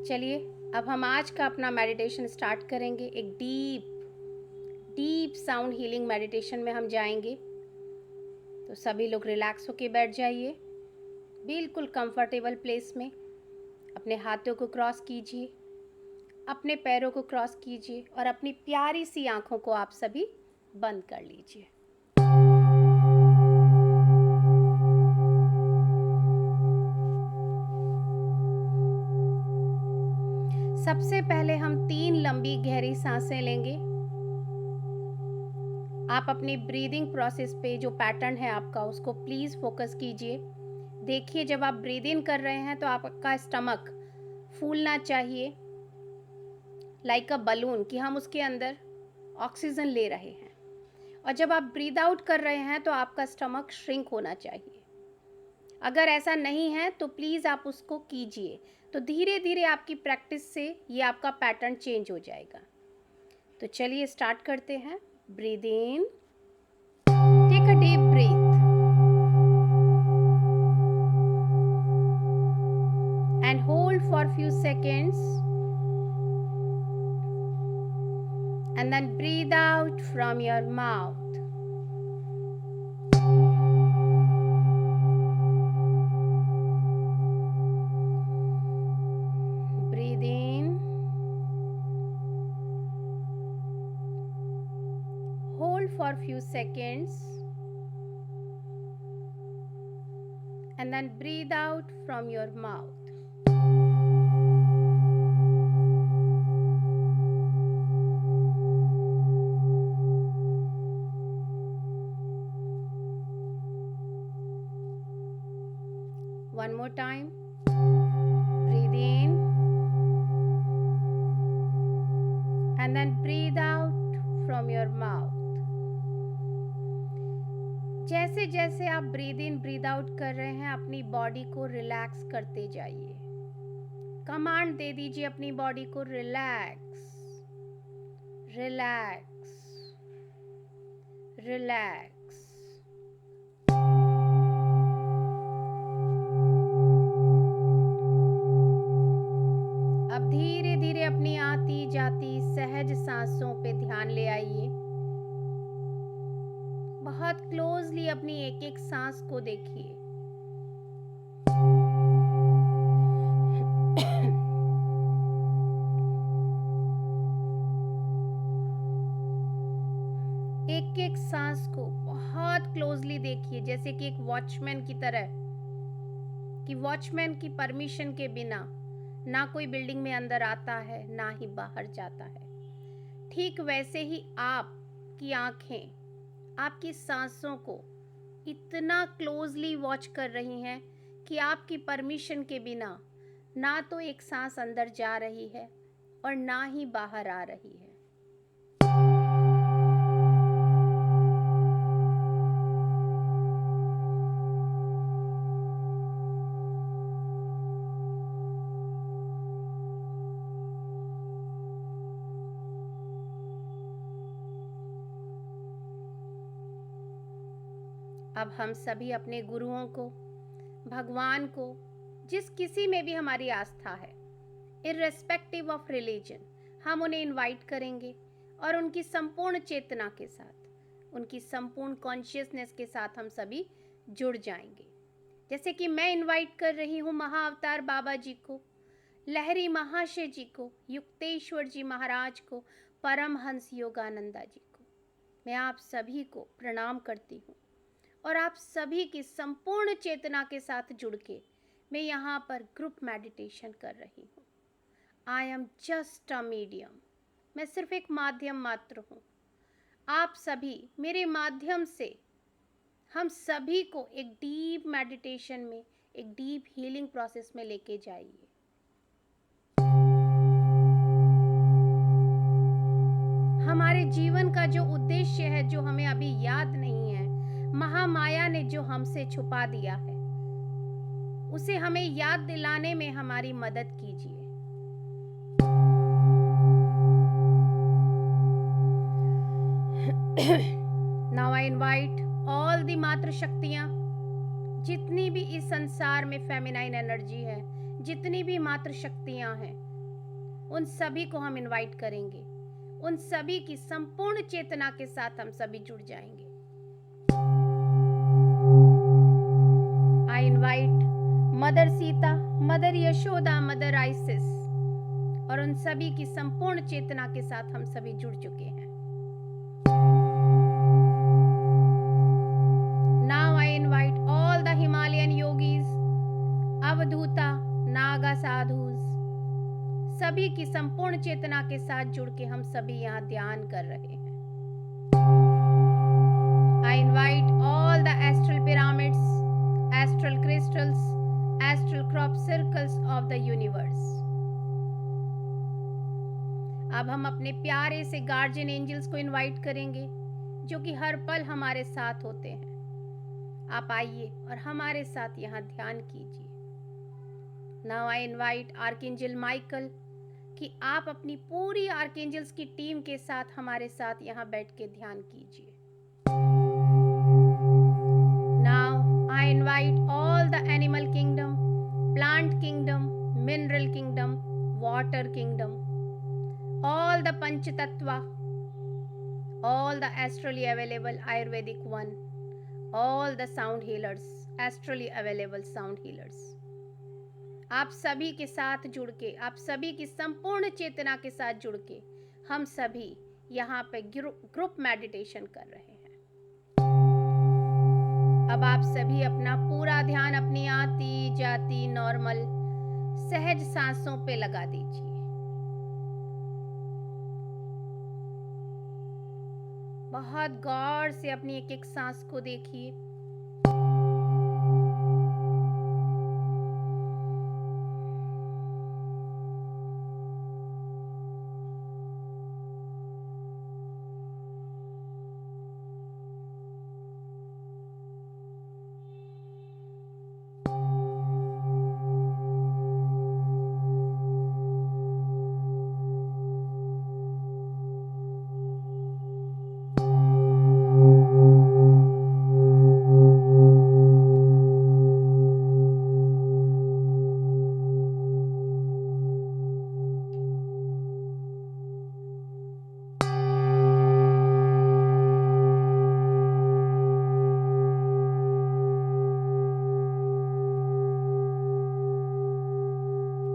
चलिए अब हम आज का अपना मेडिटेशन स्टार्ट करेंगे। एक डीप साउंड हीलिंग मेडिटेशन में हम जाएंगे। तो सभी लोग रिलैक्स होके बैठ जाइए, बिल्कुल कंफर्टेबल प्लेस में। अपने हाथों को क्रॉस कीजिए, अपने पैरों को क्रॉस कीजिए और अपनी प्यारी सी आंखों को आप सभी बंद कर लीजिए। सबसे पहले हम 3 लंबी गहरी सांसें लेंगे। आप अपनी ब्रीदिंग प्रोसेस पे जो पैटर्न है आपका, उसको प्लीज़ फोकस कीजिए। देखिए, जब आप ब्रीद इन कर रहे हैं तो आपका स्टमक फूलना चाहिए, लाइक अ बलून, कि हम उसके अंदर ऑक्सीजन ले रहे हैं। और जब आप ब्रीद आउट कर रहे हैं तो आपका स्टमक श्रिंक होना चाहिए। अगर ऐसा नहीं है तो प्लीज़ आप उसको कीजिए। तो धीरे धीरे आपकी प्रैक्टिस से ये आपका पैटर्न चेंज हो जाएगा। तो चलिए स्टार्ट करते हैं। Breathe in, take a deep breath and hold for few seconds and then breathe out from your mouth. Breathe in, hold for few seconds and then breathe out from your mouth. One more time. Breathe in and then breathe out from your mouth. जैसे जैसे आप breathe in breathe out कर रहे हैं, अपनी body को relax करते जाइए। कमांड दे दीजिए अपनी बॉडी को, रिलैक्स रिलैक्स रिलैक्स। अब धीरे धीरे अपनी आती जाती सहज सांसों पे ध्यान ले आइए। बहुत क्लोजली अपनी एक एक सांस को देखिए। एक एक सांस को बहुत क्लोजली देखिए, जैसे कि एक वॉचमैन की तरह, कि वॉचमैन की परमिशन के बिना ना कोई बिल्डिंग में अंदर आता है ना ही बाहर जाता है। ठीक वैसे ही आपकी आंखें आपकी सांसों को इतना क्लोजली वॉच कर रही हैं कि आपकी परमिशन के बिना ना तो एक सांस अंदर जा रही है और ना ही बाहर आ रही है। अब हम सभी अपने गुरुओं को, भगवान को, जिस किसी में भी हमारी आस्था है, इर्रेस्पेक्टिव ऑफ रिलीजन, हम उन्हें इनवाइट करेंगे और उनकी संपूर्ण चेतना के साथ, उनकी संपूर्ण कॉन्शियसनेस के साथ हम सभी जुड़ जाएंगे। जैसे कि मैं इनवाइट कर रही हूँ महाअवतार बाबा जी को, लहरी महाशय जी को, युक्तेश्वर जी महाराज को, परमहंस योगानंदा जी को। मैं आप सभी को प्रणाम करती हूँ और आप सभी की संपूर्ण चेतना के साथ जुड़ के मैं यहाँ पर ग्रुप मेडिटेशन कर रही हूँ। I am just a medium, मैं सिर्फ एक माध्यम मात्र हूँ। आप सभी मेरे माध्यम से हम सभी को एक डीप मेडिटेशन में, एक डीप हीलिंग प्रोसेस में लेके जाइए। हमारे जीवन का जो उद्देश्य है, जो हमें अभी याद नहीं है, महामाया ने जो हमसे छुपा दिया है, उसे हमें याद दिलाने में हमारी मदद कीजिए। Now I invite all the मातृ शक्तियां, जितनी भी इस संसार में फेमिनाइन एनर्जी है, जितनी भी मातृ शक्तियां हैं, उन सभी को हम इनवाइट करेंगे। उन सभी की संपूर्ण चेतना के साथ हम सभी जुड़ जाएंगे। I invite mother Sita, mother Yashoda, mother ISIS और उन सभी की संपूर्ण चेतना के साथ हम सभी जुड़ चुके हैं। Now I invite all the Himalayan yogis, अवधूता, Naga sadhus, सभी की संपूर्ण चेतना के साथ जुड़ के हम सभी यहाँ ध्यान कर रहे हैं। I invite all the astral pyramids, astral crystals, astral crop circles of the universe. अब हम अपने प्यारे से गार्जियन एंजल्स को इनवाइट करेंगे जो कि हर पल हमारे साथ होते हैं। आप आइए और हमारे साथ यहाँ ध्यान कीजिए। Now I invite archangel Michael कि आप अपनी पूरी आर्कएंजल्स की टीम के साथ हमारे साथ यहाँ बैठ के ध्यान कीजिए। Now I invite all the animal kingdom, plant kingdom, mineral kingdom, water kingdom, all the Panch Tattva, all the astrally available Ayurvedic one, all the sound healers, astrally available sound healers. आप सभी के साथ जुड़ के, आप सभी की संपूर्ण चेतना के साथ जुड़ के हम सभी यहाँ पे ग्रुप मेडिटेशन कर रहे हैं। अब आप सभी अपना पूरा ध्यान अपनी आती जाती नॉर्मल सहज सांसों पे लगा दीजिए। बहुत गौर से अपनी एक एक सांस को देखिए।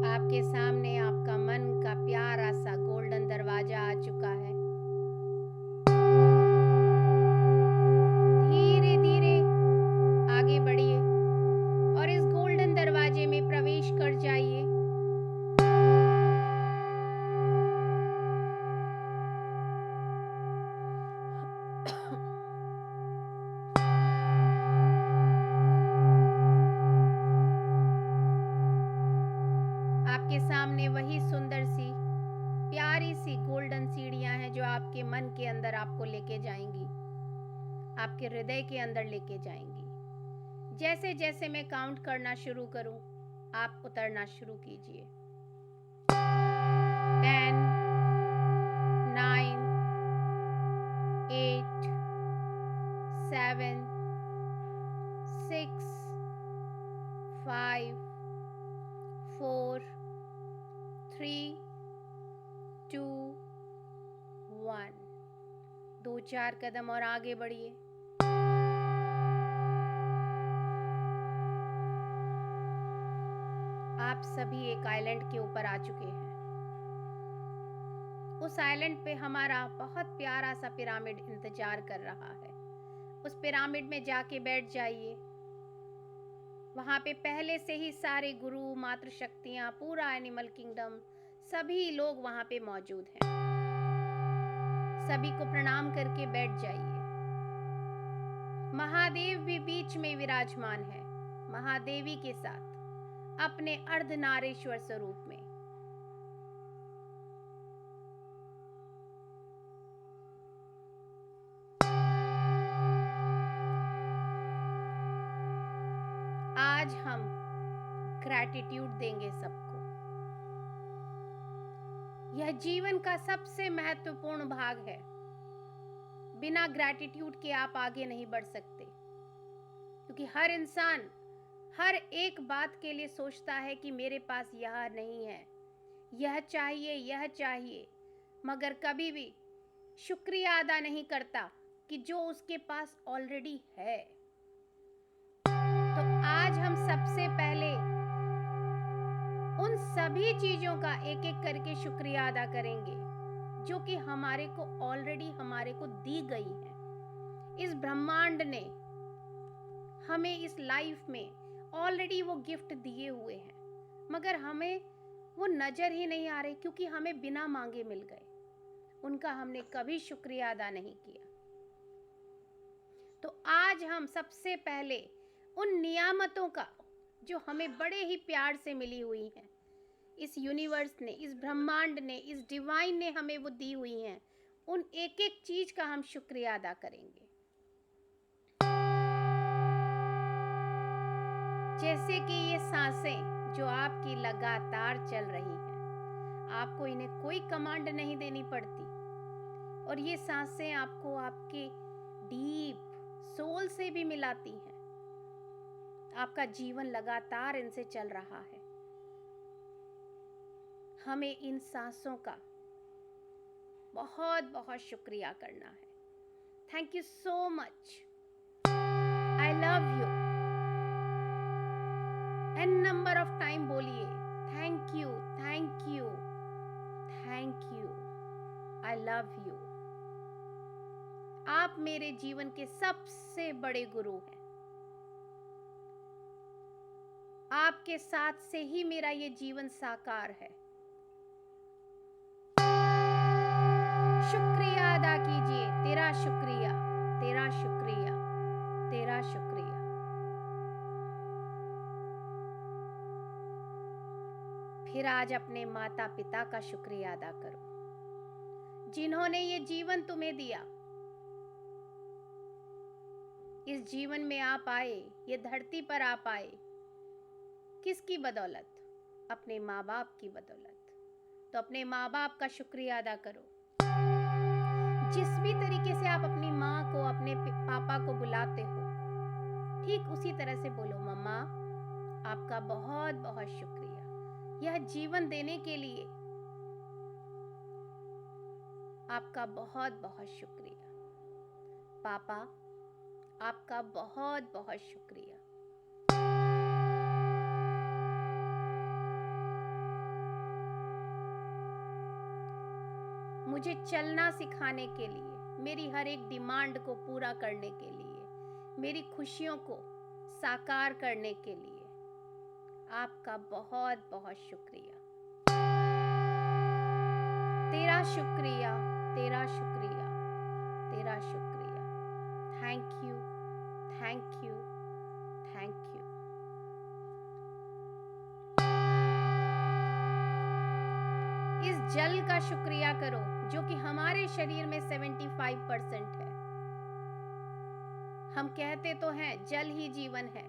आपके सामने आपका मन का प्यारा सा गोल्डन दरवाजा आ चुका है। धीरे धीरे आगे बढ़िए और इस गोल्डन दरवाजे में प्रवेश कर जाइए। आपके सामने वही सुंदर सी प्यारी सी गोल्डन सीढ़ियां हैं जो आपके मन के अंदर आपको लेके जाएंगी, आपके हृदय के अंदर लेके जाएंगी। जैसे जैसे मैं काउंट करना शुरू करूं, आप उतरना शुरू कीजिए। 10, 9, 8, 7, 6, 5, 4, 3, 2, 1। 2-4 कदम और आगे बढ़िए। आप सभी एक आइलैंड के ऊपर आ चुके हैं। उस आइलैंड पे हमारा बहुत प्यारा सा पिरामिड इंतजार कर रहा है। उस पिरामिड में जाके बैठ जाइए। वहाँ पे पहले से ही सारे गुरु, मातृ शक्तियाँ, पूरा एनिमल किंगडम, सभी लोग वहाँ पे मौजूद हैं। सभी को प्रणाम करके बैठ जाइए। महादेव भी बीच में विराजमान है, महादेवी के साथ अपने अर्धनारीश्वर स्वरूप में। आज हम ग्रैटिट्यूड देंगे सबको। यह जीवन का सबसे महत्वपूर्ण भाग है। बिना ग्रैटिट्यूड के आप आगे नहीं बढ़ सकते, क्योंकि हर इंसान हर एक बात के लिए सोचता है कि मेरे पास यह नहीं है, यह चाहिए, यह चाहिए, मगर कभी भी शुक्रिया अदा नहीं करता कि जो उसके पास ऑलरेडी है। तो आज हम सबसे पहले उन सभी चीजों का एक एक करके शुक्रिया अदा करेंगे जो कि हमारे को ऑलरेडी हमारे को दी गई है। इस ब्रह्मांड ने हमें इस लाइफ में ऑलरेडी वो गिफ्ट दिए हुए हैं, मगर हमें वो नजर ही नहीं आ रहे क्योंकि हमें बिना मांगे मिल गए। उनका हमने कभी शुक्रिया अदा नहीं किया। तो आज हम सबसे पहले उन नियामतों का जो हमें बड़े ही प्यार से मिली हुई हैं, इस यूनिवर्स ने, इस ब्रह्मांड ने, इस डिवाइन ने हमें वो दी हुई हैं, उन एक एक चीज का हम शुक्रिया अदा करेंगे। जैसे कि ये सांसें जो आपकी लगातार चल रही हैं, आपको इन्हें कोई कमांड नहीं देनी पड़ती, और ये सांसें आपको आपके डीप सोल से भी मिलाती हैं। आपका जीवन लगातार इनसे चल रहा है। हमें इन सांसों का बहुत बहुत शुक्रिया करना है। Thank you so much. I love you. N number of time बोलिए thank you, thank you, thank you, I love you. आप मेरे जीवन के सबसे बड़े गुरु हैं। आपके साथ से ही मेरा ये जीवन साकार है। शुक्रिया अदा कीजिए। तेरा शुक्रिया, तेरा शुक्रिया, तेरा शुक्रिया। फिर आज अपने माता पिता का शुक्रिया अदा करो जिन्होंने ये जीवन तुम्हें दिया। इस जीवन में आप आए, ये धरती पर आप आए, किसकी बदौलत? अपने माँ बाप की बदौलत। तो अपने माँ बाप का शुक्रिया अदा करो। जिस भी तरीके से आप अपनी माँ को, अपने पापा को बुलाते हो, ठीक उसी तरह से बोलो, मम्मा आपका बहुत बहुत शुक्रिया यह जीवन देने के लिए। आपका बहुत बहुत शुक्रिया। पापा आपका बहुत बहुत शुक्रिया। मुझे चलना सिखाने के लिए, मेरी हर एक डिमांड को पूरा करने के लिए, मेरी खुशियों को साकार करने के लिए आपका बहुत बहुत शुक्रिया। तेरा शुक्रिया, तेरा शुक्रिया, तेरा शुक्रिया। Thank you, thank you, thank you. इस जल का शुक्रिया करो जो कि हमारे शरीर में 75% है। हम कहते तो हैं जल ही जीवन है,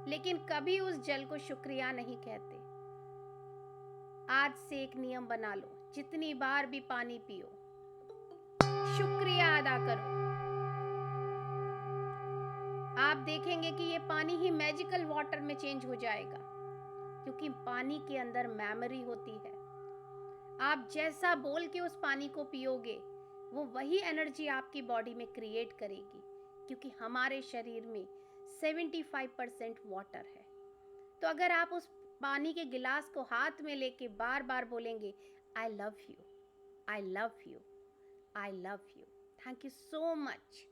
लेकिन कभी उस जल को शुक्रिया नहीं कहते। आज से एक नियम बना लो, जितनी बार भी पानी पियो शुक्रिया अदा करो। आप देखेंगे कि ये पानी ही मैजिकल वाटर में चेंज हो जाएगा, क्योंकि पानी के अंदर मेमोरी होती है। आप जैसा बोल के उस पानी को पियोगे, वो वही एनर्जी आपकी बॉडी में क्रिएट करेगी, क्योंकि हमारे शरीर में 75% वाटर है। तो अगर आप उस पानी के गिलास को हाथ में लेके बार बार बोलेंगे, आई love you, I love you, I love you, thank you so much,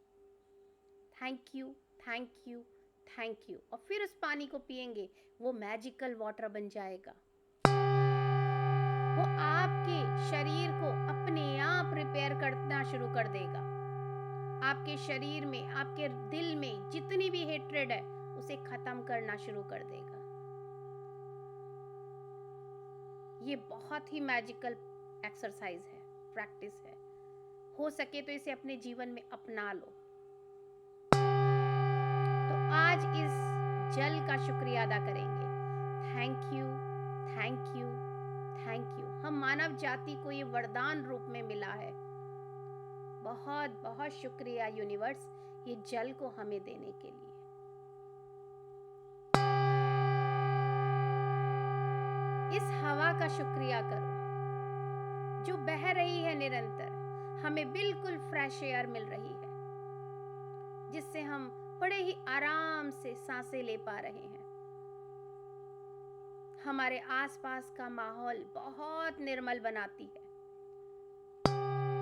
thank you, thank you, thank you, और फिर उस पानी को पिएंगे, वो मैजिकल वाटर बन जाएगा। वो आपके शरीर को अपने आप रिपेयर करना शुरू कर देगा। आपके शरीर में, आपके दिल में जितनी भी हेट्रेड है उसे खत्म करना शुरू कर देगा। ये बहुत ही मैजिकल एक्सरसाइज है, प्रैक्टिस है। हो सके तो इसे अपने जीवन में अपना लो। तो आज इस जल का शुक्रिया अदा करेंगे। Thank you, thank you, thank you. हम मानव जाति को ये वरदान रूप में मिला है। बहुत बहुत शुक्रिया यूनिवर्स, ये जल को हमें देने के लिए। इस हवा का शुक्रिया करो हमें बिल्कुल फ्रेश एयर मिल रही है, जिससे हम बड़े ही आराम से सांसें ले पा रहे हैं। हमारे आसपास का माहौल बहुत निर्मल बनाती है।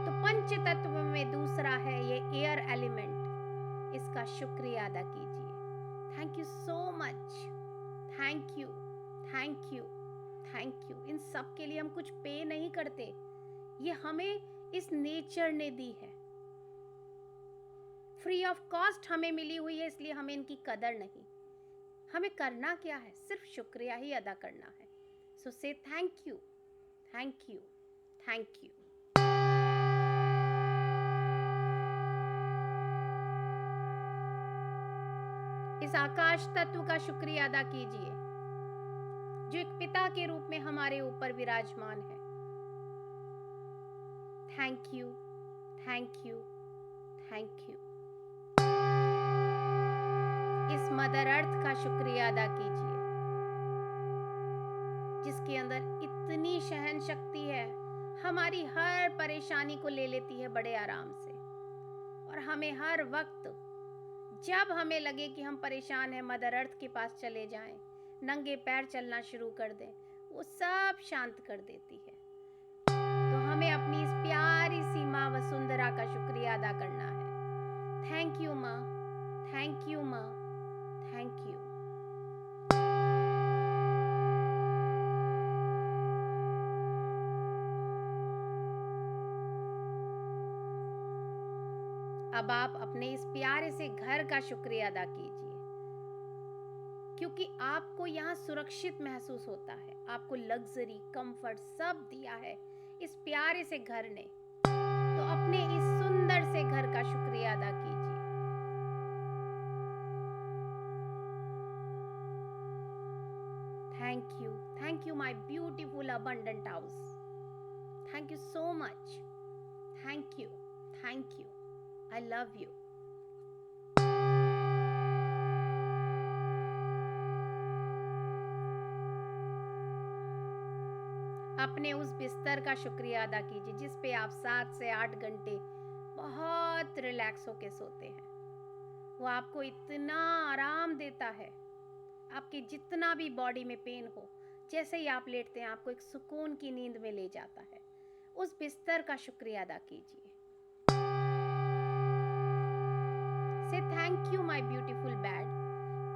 तो पंच तत्व में दूसरा है ये एयर एलिमेंट। इसका शुक्रिया अदा कीजिए। Thank you so much, thank you, thank you, thank you. इन सब के लिए हम कुछ पे नहीं करते, ये हमें इस नेचर ने दी है, फ्री ऑफ कॉस्ट हमें मिली हुई है, इसलिए हमें इनकी कदर नहीं। हमें करना क्या है, सिर्फ शुक्रिया ही अदा करना है। सो से thank you, thank you, thank you. इस आकाश तत्व का शुक्रिया अदा कीजिए, जो एक पिता के रूप में हमारे ऊपर विराजमान है। Thank you, thank you, thank you. इस मदर अर्थ का शुक्रिया अदा कीजिए, जिसके अंदर इतनी सहन शक्ति है, हमारी हर परेशानी को ले लेती है बड़े आराम से। और हमें हर वक्त जब हमें लगे कि हम परेशान हैं, मदर अर्थ के पास चले जाएं, नंगे पैर चलना शुरू कर दें, वो सब शांत कर देती है। तो हमें अपनी इस प्यारी सी माँ वसुंधरा का शुक्रिया अदा करना है। थैंक यू माँ, थैंक यू माँ, थैंक यू। अब आप अपने इस प्यारे से घर का शुक्रिया अदा कीजिए, क्योंकि आपको यहाँ सुरक्षित महसूस होता है। आपको लग्जरी, कंफर्ट सब दिया है इस प्यारे से घर ने। तो अपने इस सुंदर से घर का शुक्रिया अदा कीजिए। Thank you my beautiful abundant house. Thank you so much, thank you, thank you. I love you. अपने उस बिस्तर का शुक्रिया अदा कीजिए जिस पे आप 7 से 8 घंटे बहुत रिलैक्स होके सोते हैं। वो आपको इतना आराम देता है, आपके जितना भी बॉडी में पेन हो, जैसे ही आप लेटते हैं आपको एक सुकून की नींद में ले जाता है। उस बिस्तर का शुक्रिया अदा कीजिए। Say thank you my beautiful bed,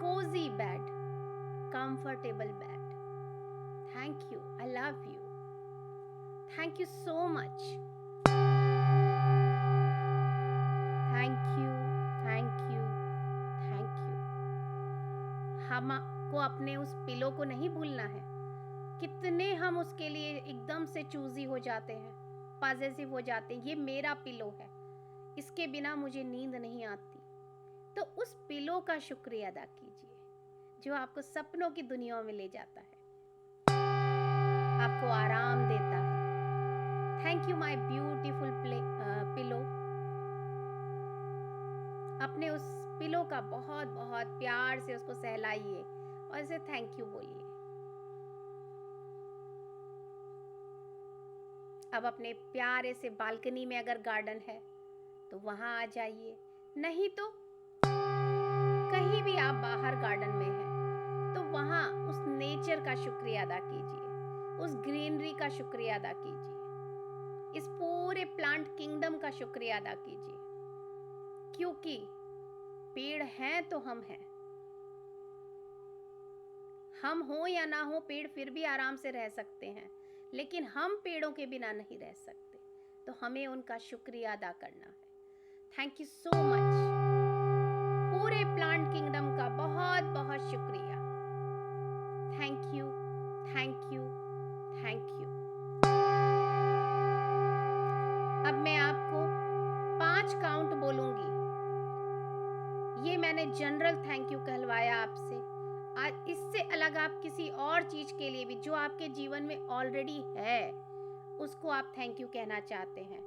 cozy bed, comfortable bed. Thank you, I love you. Thank you so much. Thank you, thank you, thank you. हमको अपने उस पिलो को नहीं भूलना है। कितने हम उसके लिए एकदम से चूजी हो जाते हैं, पॉजिटिव हो जाते हैं। ये मेरा पिलो है, इसके बिना मुझे नींद नहीं आती। तो उस पिलो का शुक्रिया अदा कीजिए जो आपको सपनों की दुनिया में ले जाता है, आपको आराम देता है। Thank you my beautiful pillow. अपने उस पिलो का बहुत बहुत प्यार से उसको सहलाइए और इसे थैंक यू बोलिए। अब अपने प्यारे से बालकनी में अगर गार्डन है तो वहां आ जाइए, नहीं तो कहीं भी आप बाहर गार्डन में हैं तो वहां उस नेचर का शुक्रिया अदा कीजिए, उस ग्रीनरी का शुक्रिया अदा कीजिए, इस पूरे प्लांट किंगडम का शुक्रिया अदा कीजिए, क्योंकि पेड़ हैं तो हम हैं। हम हो या ना हो, पेड़ फिर भी आराम से रह सकते हैं, लेकिन हम पेड़ों के बिना नहीं रह सकते। तो हमें उनका शुक्रिया अदा करना है। Thank you so much. पूरे प्लांट किंगडम का बहुत बहुत शुक्रिया। Thank you, thank you, thank you. अब मैं आपको 5 काउंट बोलूंगी। ये मैंने जनरल थैंक यू कहलवाया आपसे। आज इससे अलग आप किसी और चीज के लिए भी जो आपके जीवन में ऑलरेडी है उसको आप थैंक यू कहना चाहते हैं,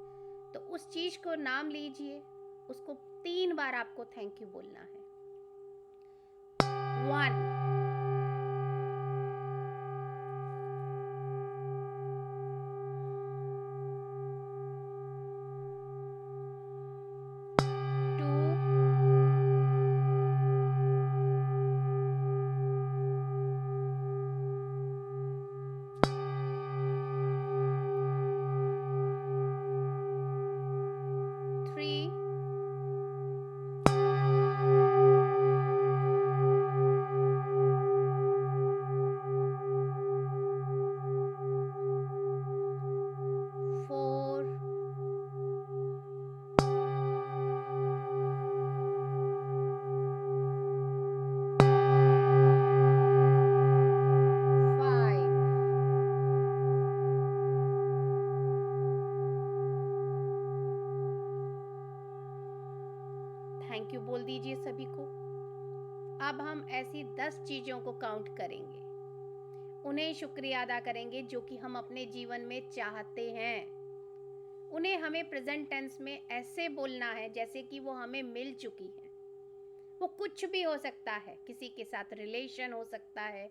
तो उस चीज को नाम लीजिए, उसको 3 बार आपको थैंक यू बोलना है। 1, 2, थैंक यू बोल दीजिए सभी को। अब हम ऐसी 10 चीज़ों को काउंट करेंगे, उन्हें शुक्रिया अदा करेंगे जो कि हम अपने जीवन में चाहते हैं। उन्हें हमें प्रेजेंट टेंस में ऐसे बोलना है जैसे कि वो हमें मिल चुकी है। वो कुछ भी हो सकता है, किसी के साथ रिलेशन हो सकता है,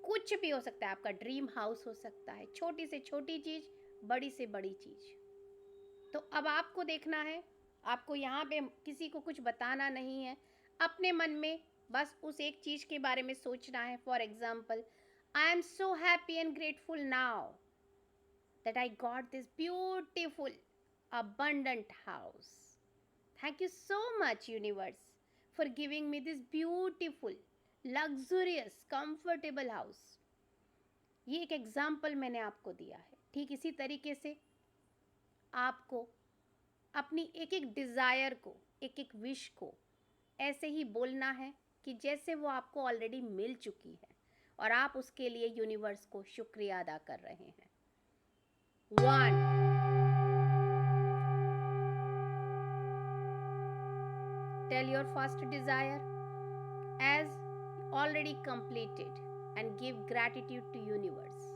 कुछ भी हो सकता है, आपका ड्रीम हाउस हो सकता है, छोटी से छोटी चीज़, बड़ी से बड़ी चीज़। तो अब आपको देखना है, आपको यहाँ पे किसी को कुछ बताना नहीं है, अपने मन में बस उस एक चीज़ के बारे में सोचना है। For example, I am so happy and grateful now that I got this beautiful, abundant house. Thank you so much, universe, for giving me this beautiful, luxurious, comfortable house. ये एक एग्जाम्पल मैंने आपको दिया है। ठीक इसी तरीके से आपको अपनी एक एक डिज़ायर को, एक एक विश को ऐसे ही बोलना है कि जैसे वो आपको ऑलरेडी मिल चुकी है और आप उसके लिए यूनिवर्स को शुक्रिया अदा कर रहे हैं। 1. Tell your first desire as already completed and give gratitude to universe.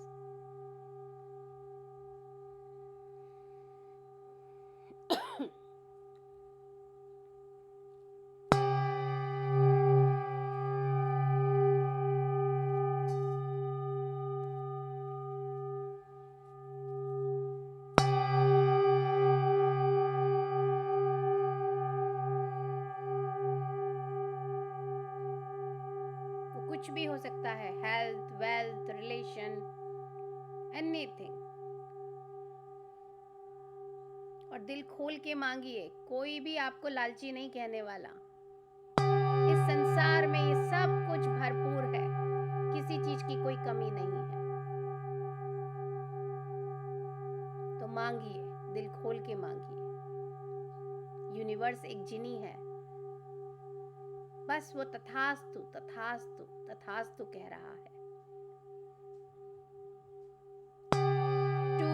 कुछ भी हो सकता है, हेल्थ, वेल्थ, रिलेशन, एनीथिंग। और दिल खोल के मांगिए, कोई भी आपको लालची नहीं कहने वाला। इस संसार में ये सब कुछ भरपूर है, किसी चीज की कोई कमी नहीं है। तो मांगिए, दिल खोल के मांगिए। यूनिवर्स एक जिनी है, बस वो तथास्तु तथास्तु तथास्तु कह रहा है। 2.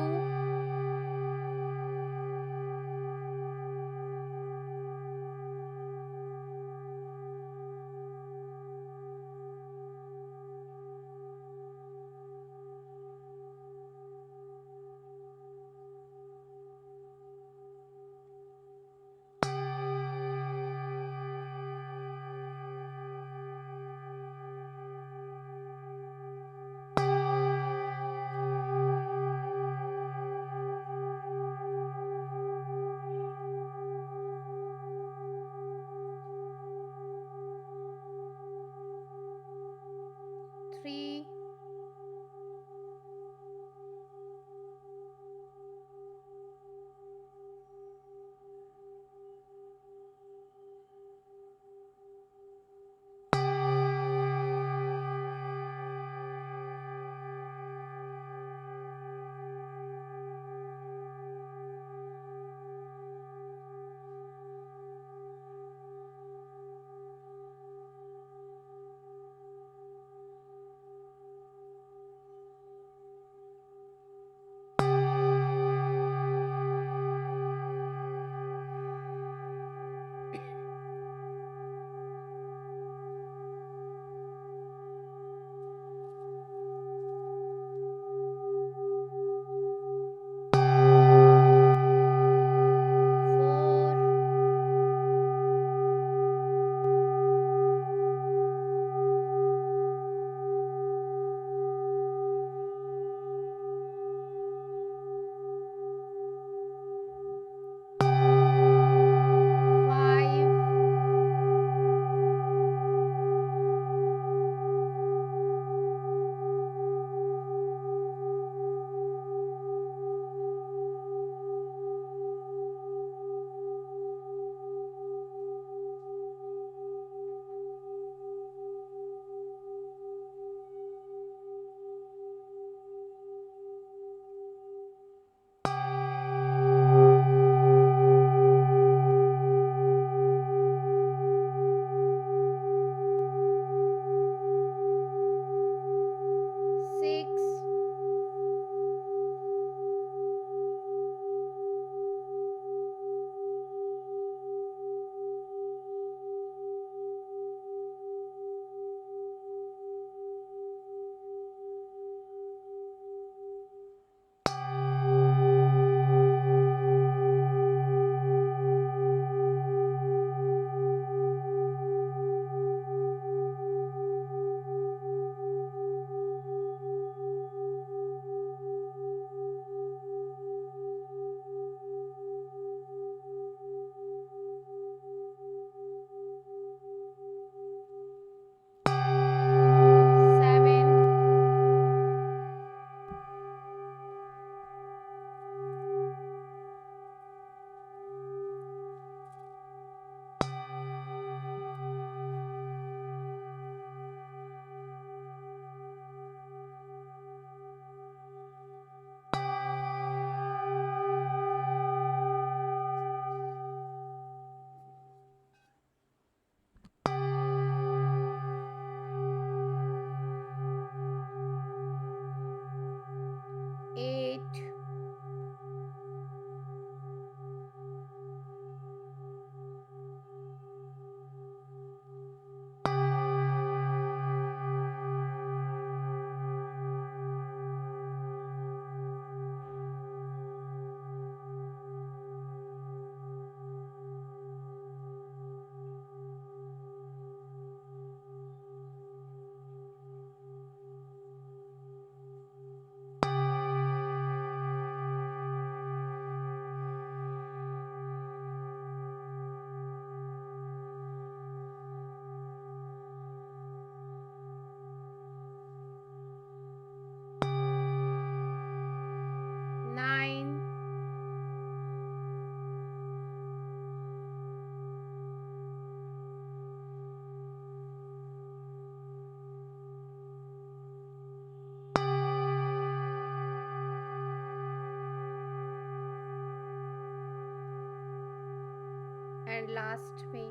एंड लास्ट में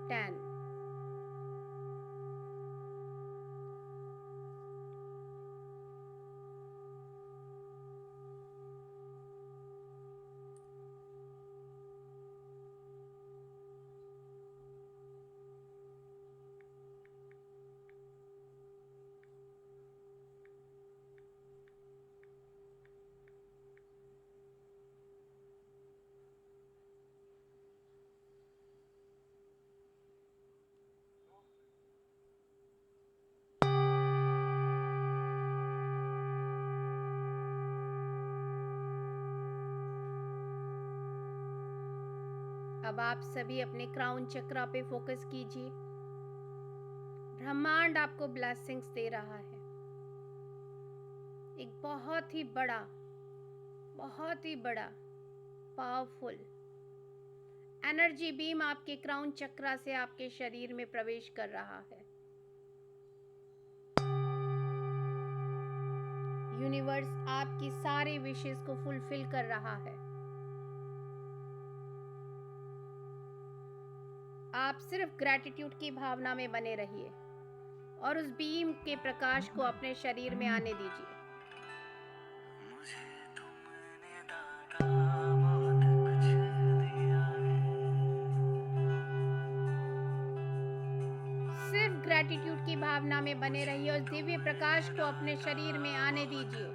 10। अब आप सभी अपने क्राउन चक्रा पे फोकस कीजिए। ब्रह्मांड आपको ब्लेसिंग्स दे रहा है। एक बहुत ही बड़ा पावरफुल एनर्जी बीम आपके क्राउन चक्रा से आपके शरीर में प्रवेश कर रहा है। यूनिवर्स आपकी सारे विशेस को फुलफिल कर रहा है। आप सिर्फ ग्रैटिट्यूड की भावना में बने रहिए और उस बीम के प्रकाश को अपने शरीर में आने दीजिए। सिर्फ ग्रैटिट्यूड की भावना में बने रहिए और दिव्य प्रकाश को अपने शरीर में आने दीजिए।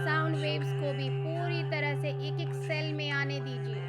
साउंड वेव्स को भी पूरी तरह से एक एक सेल में आने दीजिए।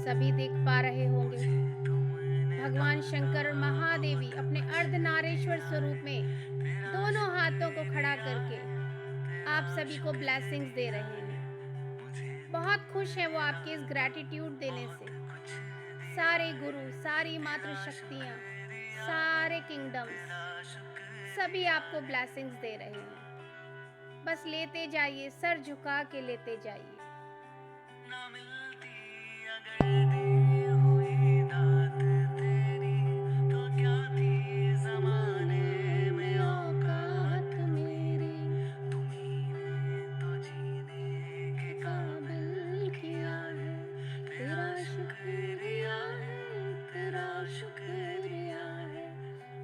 सभी देख पा रहे होंगे भगवान शंकर और महादेवी अपने अर्धनारीश्वर स्वरूप में दोनों हाथ हाथों को खड़ा करके आप सभी को ब्लेसिंग्स दे रहे हैं। बहुत खुश हैं वो आपके इस ग्रैटिट्यूड देने से। सारे गुरु, सारी मातृ शक्तियाँ, सारे किंगडम्स सभी आपको ब्लेसिंग्स दे रहे हैं। बस लेते जाइए, सर झुका के लेते जाइए। ना मिलती अगर दी हुई दात तेरी तो क्या थी जमाने में औकात मेरी। तुम्हीं तो जीने के काबिल किया है, तेरा शुक्रिया है, तेरा शुक्रिया है।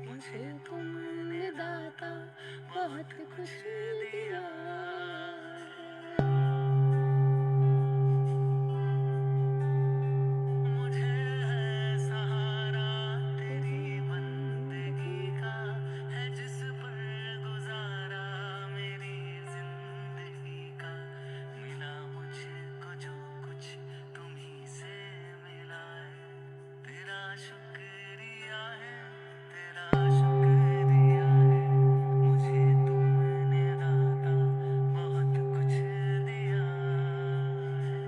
मुझे तुमने दाता बहुत कुछ दिया है। मुझे है सहारा तेरी बंदगी का, है जिस पर गुजारा मेरी जिंदगी का। मिला मुझको जो कुछ तुम्हीं से मिला है, तेरा शुक्रिया है, तेरा शुक्रिया है। मुझे तुमने दाता बहुत कुछ दिया है।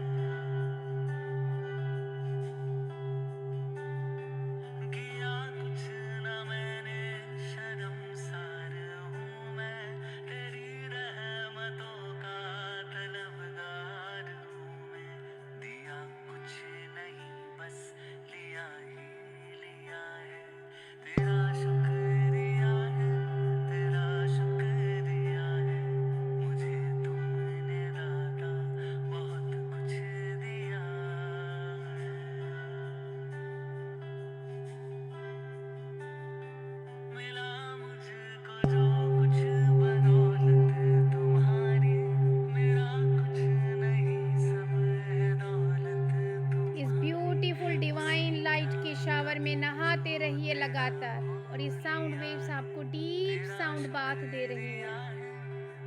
किया कुछ न मैंने, शर्मसार हूँ मैं, तेरी रहमतों का तलबगार हूँ मैं। दिया कुछ नहीं बस लिया ही लिया है, तेरा शुक्रिया है, तेरा शुक्रिया है। मुझे तुमने दाता बहुत कुछ दिया है। मिला मुझको जो कुछ बदौलत तुम्हारी, मेरा कुछ नहीं सब है दौलत इस तुम्हारी। ब्यूटीफुल डिवाइन लाइट के शावर में नहाते रहिए लगातार, और ये साउंड वेव्स आपको डीप साउंड बाथ दे रही शुक्रिया हैं। है,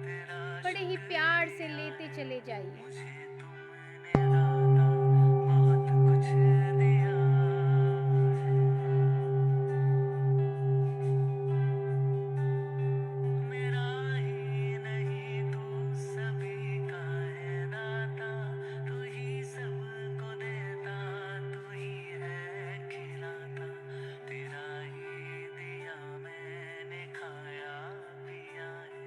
तेरा बड़े ही प्यार से लेते चले जाइए। मुझे तुमने दाता बहुत कुछ दिया है। मेरा ही नहीं तू सभी का है दाता, तू ही सबको देता, तू ही है खिलाता। तेरा ही दिया मैंने खाया पिया है,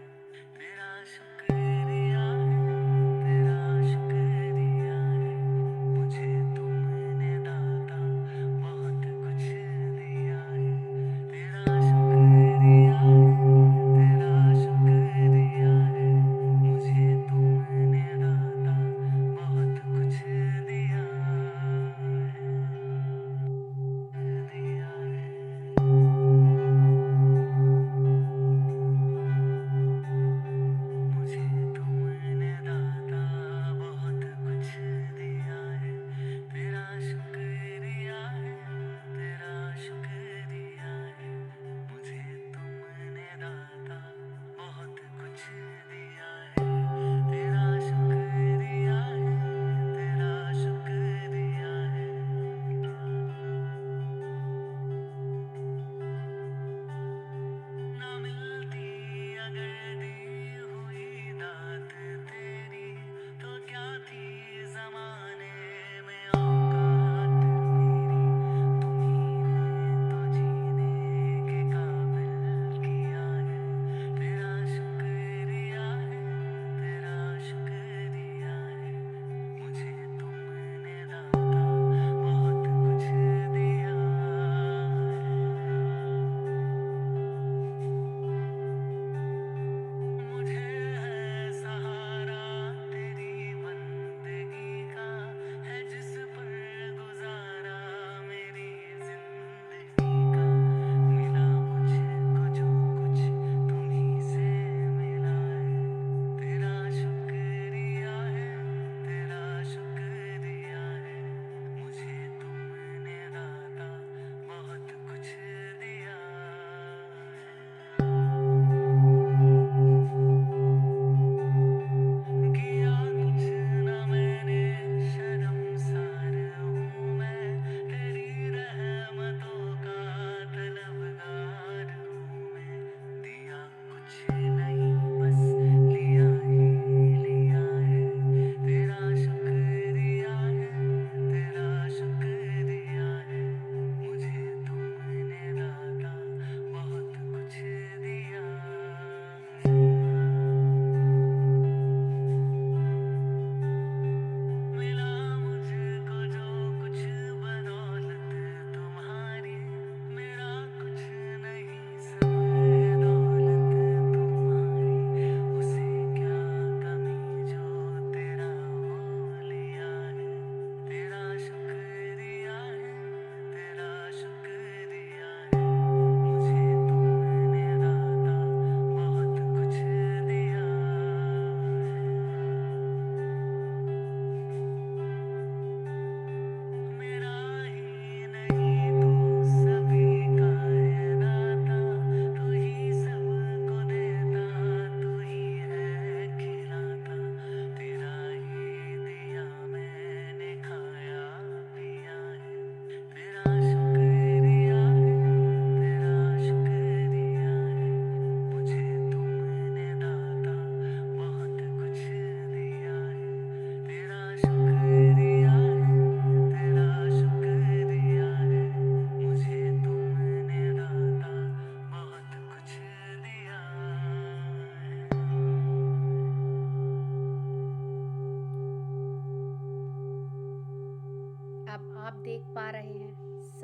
तेरा शुक्रिया है, तेरा शुक्रिया है। मुझे तुमने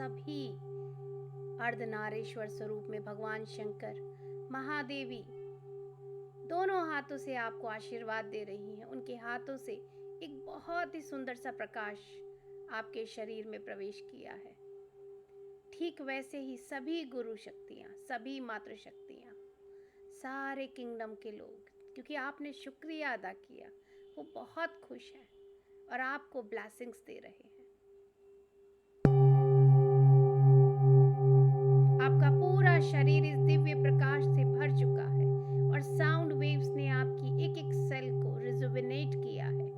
सभी अर्धनारीश्वर स्वरूप में भगवान शंकर, महादेवी दोनों हाथों से आपको आशीर्वाद दे रही हैं। उनके हाथों से एक बहुत ही सुंदर सा प्रकाश आपके शरीर में प्रवेश किया है। ठीक वैसे ही सभी गुरु शक्तियाँ, सभी मातृ शक्तियाँ, सारे किंगडम के लोग, क्योंकि आपने शुक्रिया अदा किया, वो बहुत खुश हैं और आपको ब्लेसिंग्स दे रहे हैं। आपका पूरा शरीर इस दिव्य प्रकाश से भर चुका है और साउंड वेव्स ने आपकी एक एक सेल को रिजुविनेट किया है।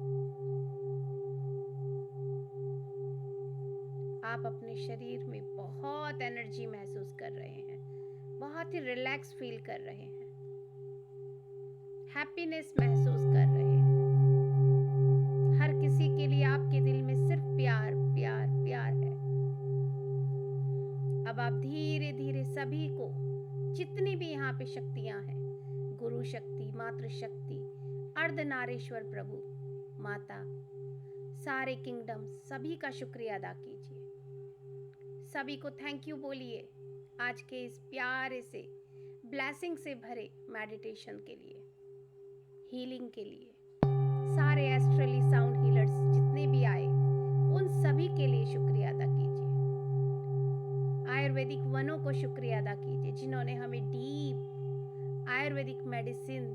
आप अपने शरीर में बहुत एनर्जी महसूस कर रहे हैं, बहुत ही रिलैक्स फील कर रहे हैं, हैप्पीनेस महसूस कर रहे हैं। हर किसी के लिए आपके दिल में सिर्फ प्यार प्यार प्यार है। अब आप धीरे धीरे सभी को, जितनी भी यहाँ पे शक्तियाँ हैं, गुरु शक्ति, मातृ शक्ति, अर्धनारीश्वर प्रभु, माता, सारे किंगडम, सभी का शुक्रिया अदा कीजिए। सभी को थैंक यू बोलिए आज के इस प्यारे से ब्लेसिंग से भरे मेडिटेशन के लिए, हीलिंग के लिए। सारे एस्ट्रली साउंड हीलर्स जितने भी आए, उन सभी के लिए शुक्रिया अदा कीजिए। आयुर्वेदिक वनों को शुक्रिया अदा कीजिए जिन्होंने हमें डीप आयुर्वेदिक मेडिसिन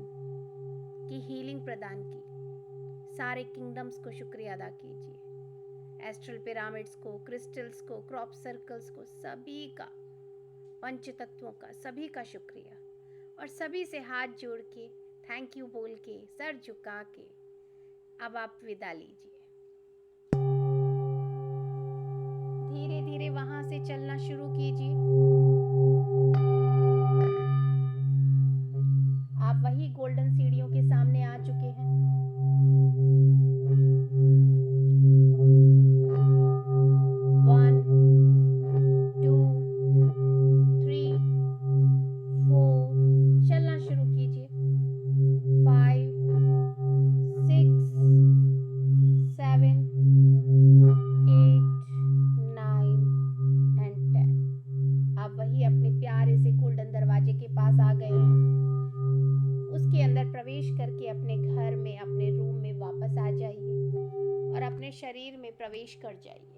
की हीलिंग प्रदान की। सारे किंगडम्स को शुक्रिया अदा कीजिए। एस्ट्रल पिरामिड्स को, क्रिस्टल्स को, क्रॉप सर्कल्स को, सभी का, पंच तत्वों का, सभी का शुक्रिया। और सभी से हाथ जोड़ के, थैंक यू बोल के, सर झुका के अब आप विदा लीजिए। धीरे धीरे वहां से चलना शुरू कीजिए। आप वही गोल्डन सीढ़ियों के सामने आ चुके हैं। शरीर में प्रवेश कर जाइए।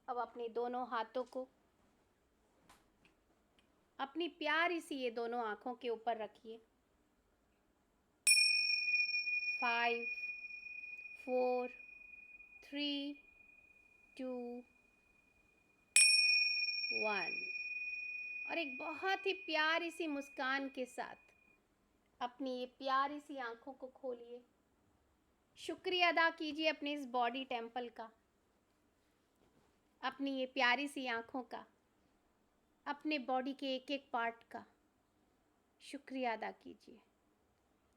अब अपने दोनों हाथों को अपनी प्यारी सी ये दोनों आंखों के ऊपर रखिए। 5, 4, 3, 2, 1 और एक बहुत ही प्यारी सी मुस्कान के साथ अपनी ये प्यारी सी आंखों को खोलिए। शुक्रिया अदा कीजिए अपने इस बॉडी टेम्पल का, अपनी ये प्यारी सी आंखों का, अपने बॉडी के एक एक पार्ट का शुक्रिया अदा कीजिए।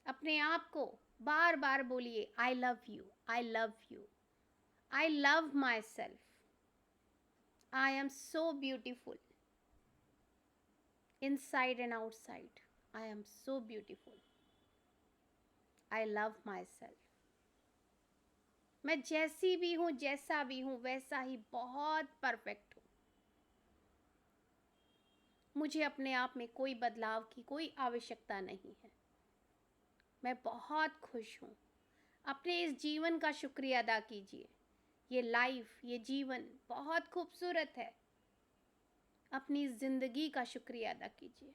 अपने आप को बार बार बोलिए, आई love you, I love you, I love my self, I am so beautiful inside and outside. I am so beautiful. I love myself. मैं जैसी भी हूँ, जैसा भी हूँ, वैसा ही बहुत परफेक्ट हूँ। मुझे अपने आप में कोई बदलाव की कोई आवश्यकता नहीं है। मैं बहुत खुश हूँ। अपने इस जीवन का शुक्रिया अदा कीजिए। ये लाइफ, ये जीवन बहुत खूबसूरत है। अपनी जिंदगी का शुक्रिया अदा कीजिए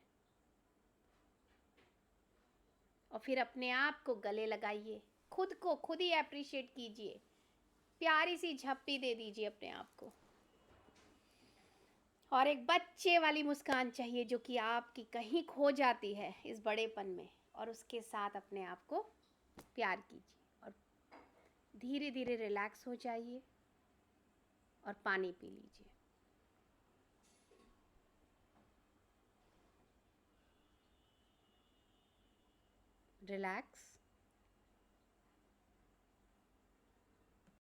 और फिर अपने आप को गले लगाइए। खुद को खुद ही अप्रिशिएट कीजिए। प्यारी सी झप्पी दे दीजिए अपने आप को और एक बच्चे वाली मुस्कान चाहिए जो कि आपकी कहीं खो जाती है इस बड़ेपन में, और उसके साथ अपने आप को प्यार कीजिए और धीरे धीरे रिलैक्स हो जाइए और पानी पी लीजिए। रिलैक्स